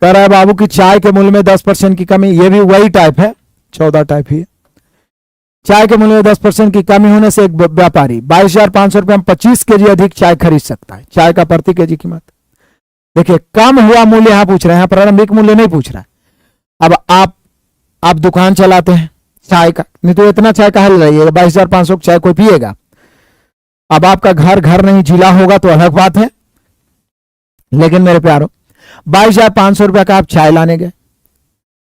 कह रहा है बाबू की चाय के मूल्य में 10% की कमी। ये भी वही टाइप है, 14 टाइप ही है। चाय के मूल्य में 10% की कमी होने से एक व्यापारी 22,500 रुपये में 25 केजी अधिक चाय खरीद सकता है। चाय का प्रति केजी कीमत देखिए, कम हुआ मूल्य यहां पूछ रहे हैं, प्रारंभिक मूल्य नहीं पूछ रहा है। अब आप दुकान चलाते हैं चाय का, नहीं तो इतना चाय कहाँ ले रहिएगा, 22,500 चाय कोई पिएगा। अब आपका घर नहीं जिला होगा तो अलग बात है, लेकिन मेरे प्यारो 22,500 रुपया का आप चाय लाने गए,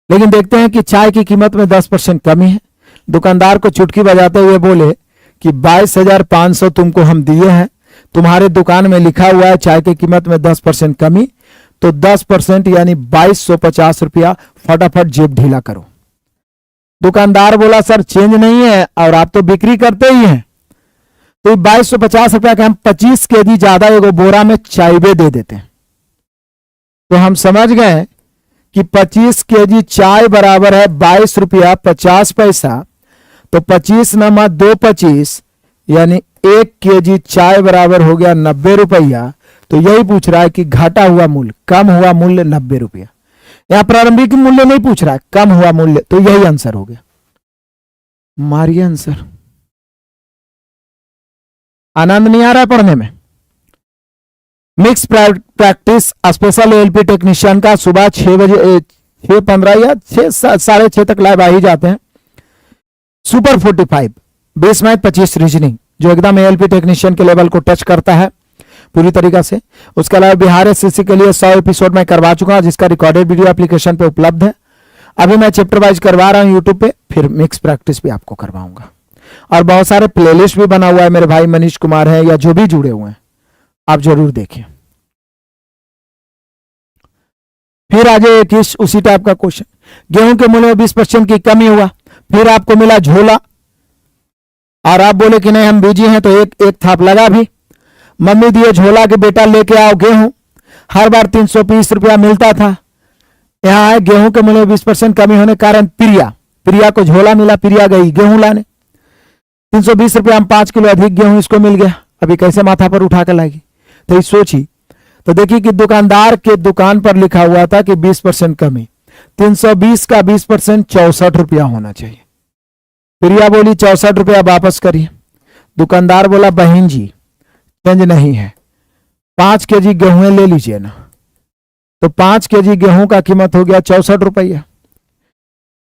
लेकिन देखते हैं कि चाय की कीमत में 10% कमी है। दुकानदार को चुटकी बजाते हुए बोले कि 22,500 तुमको हम दिए हैं, तुम्हारे दुकान में लिखा हुआ है चाय की कीमत में 10% कमी, तो 10% यानी 2250 रुपया फटाफट जेब ढीला करो। दुकानदार बोला सर चेंज नहीं है और आप तो बिक्री करते ही हैं, तो 2250 रुपया के हम 25 केजी ज्यादा एगो बोरा में चाय दे देते हैं। तो हम समझ गए कि 25 केजी चाय बराबर है 22 रुपया 50 पैसा, तो 25 नमा 2 25 यानी 1 केजी चाय बराबर हो गया 90 रुपया। तो यही पूछ रहा है कि घटा हुआ मूल्य, कम हुआ मूल्य 90 रुपया। यहां प्रारंभिक मूल्य नहीं पूछ रहा है, कम हुआ मूल्य, तो यही आंसर हो गया। मारिए आंसर। आनंद नहीं आ रहा है पढ़ने में? Mix practice special ALP technician का सुबह 6 बजे 6:15 या 6 तक लाइव आ ही जाते हैं। सुपर 45 20 मैथ 25 रीजनिंग, जो एकदम एएलपी टेक्नीशियन के लेवल को टच करता है पूरी तरीका से। उसके अलावा बिहार एसएससी के लिए 100 एपिसोड मैं करवा चुका हूं, जिसका रिकॉर्डेड वीडियो एप्लीकेशन पे उपलब्ध है। अभी मैं चैप्टर वाइज करवा रहा हूं यूट्यूब पे, फिर मिक्स प्रैक्टिस भी आपको करवाऊंगा। और बहुत सारे प्लेलिस्ट भी बना हुआ है, मेरे भाई मनीष कुमार है या जो भी जुड़े हुए हैं, आप जरूर देखें। फिर आ जाए एक उसी टाइप का क्वेश्चन, गेहूं के मूल्य में 20% की कमी हुआ, फिर आपको मिला झोला और आप बोले कि नहीं हम बिजी हैं, तो एक थाप लगा भी। मम्मी दिए झोला के बेटा लेके आओ गेहूं, हर बार 320 रुपया मिलता था। यहां है गेहूं के मूल्य में 20% कमी होने के कारण प्रिया को झोला मिला, प्रिया गई गेहूं लाने, 320 रुपया में 5 किलो अधिक गेहूं इसको मिल गया। अभी कैसे माथा पर उठा कर लाएगी? तो ये सोची, तो देखिए कि दुकानदार के दुकान पर लिखा हुआ था कि 20% कमी, 320 का 20% 64 रुपया होना चाहिए। प्रिया बोली 64 रुपया वापस करिए। दुकानदार बोला बहन जी चेंज नहीं है, 5 केजी गेहूं ले लीजिए ना। तो 5 केजी गेहूं का कीमत हो गया 64 रुपया,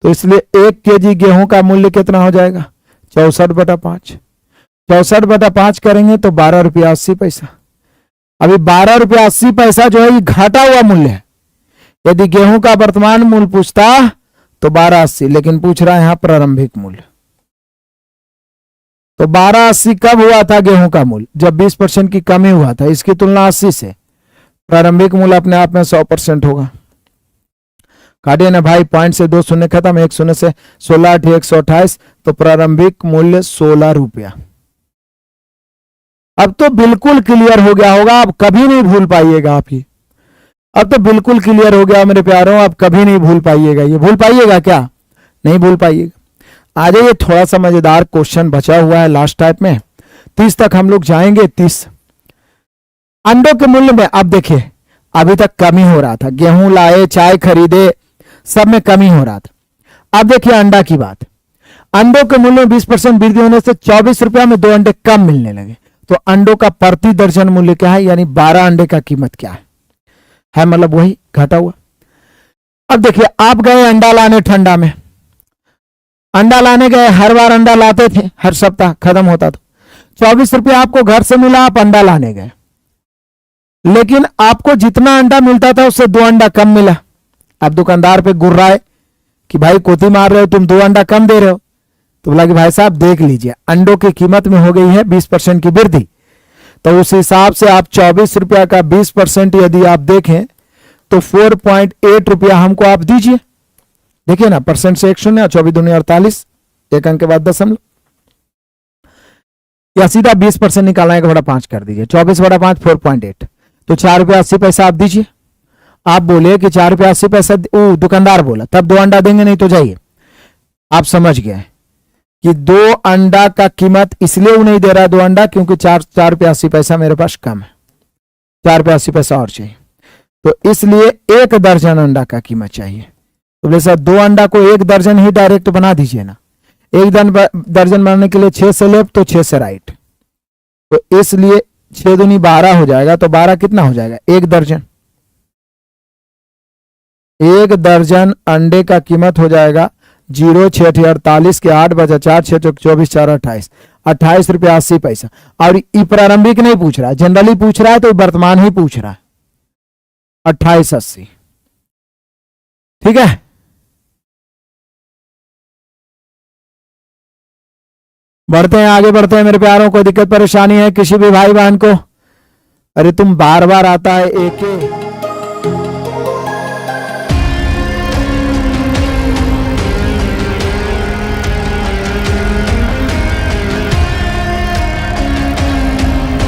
तो इसलिए 1 केजी गेहूं का मूल्य कितना हो जाएगा? 64/5। 64/5 करेंगे तो 12 रुपया 80 पैसा। अभी 12 रुपया 80 पैसा जो है ये घाटा हुआ मूल्य है। यदि गेहूं का वर्तमान मूल्य पूछता तो 1280, लेकिन पूछ रहा है यहां प्रारंभिक मूल्य। तो 1280 कब हुआ था गेहूं का मूल्य? जब 20% की कमी हुआ था। इसकी तुलना 80 से, प्रारंभिक मूल्य अपने आप में 100% होगा। काटिए ना भाई, पॉइंट से 2 शून्य खत्म, 1 शून्य से 16 8 128, तो प्रारंभिक मूल्य 16 रुपया। अब तो बिल्कुल क्लियर हो गया होगा, आप कभी नहीं भूल पाइएगा। आप ही अब तो बिल्कुल क्लियर हो गया मेरे प्यारों, आप कभी नहीं भूल पाइएगा। ये भूल पाइएगा क्या? नहीं भूल पाइएगा। आ जाइए, थोड़ा सा मजेदार क्वेश्चन बचा हुआ है लास्ट टाइप में, 30 तक हम लोग जाएंगे। 30 अंडों के मूल्य में, अब देखिए अभी तक कमी हो रहा था, गेहूं लाए चाय खरीदे सब में कमी हो रहा था। अब देखिए अंडा की बात, अंडों के मूल्य में 20% वृद्धि होने से 24 रुपया में 2 अंडे कम मिलने लगे। तो अंडों का प्रति दर्जन मूल्य क्या है, यानी 12 अंडे का कीमत क्या है मतलब वही घटा हुआ। अब देखिए आप गए अंडा लाने, ठंडा में अंडा लाने गए, हर बार अंडा लाते थे, हर सप्ताह खत्म होता था। 24 रुपया आपको घर से मिला, आप अंडा लाने गए, लेकिन आपको जितना अंडा मिलता था उससे 2 अंडा कम मिला। आप दुकानदार पे गुर्राए कि भाई कोती मार रहे हो, तुम 2 अंडा कम दे रहे हो। तो बोला कि भाई साहब देख लीजिए, अंडों की कीमत में हो गई है 20% की वृद्धि, तो उस हिसाब से आप 24 रुपया का 20% यदि आप देखें तो 4.8 रुपया हमको आप दीजिए। देखिए ना, परसेंट से 1 शून्य, 24 दूनी 48, 1 अंक के बाद दशमलव, या सीधा 20% निकालना है 5 कर दीजिए। 24/5 4.8, तो 4 रुपया 80 पैसा आप दीजिए। आप बोले कि 4 रुपया 80 पैसा, दुकानदार बोला तब 2 अंडा देंगे, नहीं तो जाइए। आप समझ गए कि 2 अंडा का कीमत इसलिए वो नहीं दे रहा 2 अंडा, क्योंकि 4 रुपया 80 पैसा मेरे पास कम है, 4 रुपया 80 पैसा और चाहिए। तो इसलिए 1 दर्जन अंडा का कीमत चाहिए। तो बोले सर 2 अंडा को 1 दर्जन ही डायरेक्ट बना दीजिए ना। 1 दर्जन बनाने के लिए 6 से लेफ्ट तो 6 से राइट, तो इसलिए 6 दूनी 12 हो जाएगा। तो 12 कितना हो जाएगा? 1 दर्जन। 1 दर्जन अंडे का कीमत हो जाएगा 0 6 48 के 8 बजा 4 6 24 4 28 28 रुपया 80 पैसा। और ये प्रारंभिक नहीं पूछ रहा है, जनरली पूछ रहा है तो वर्तमान ही पूछ रहा है 2880। ठीक है, बढ़ते हैं आगे बढ़ते हैं मेरे प्यारों। को दिक्कत परेशानी है किसी भी भाई बहन को? अरे तुम बार बार आता है एक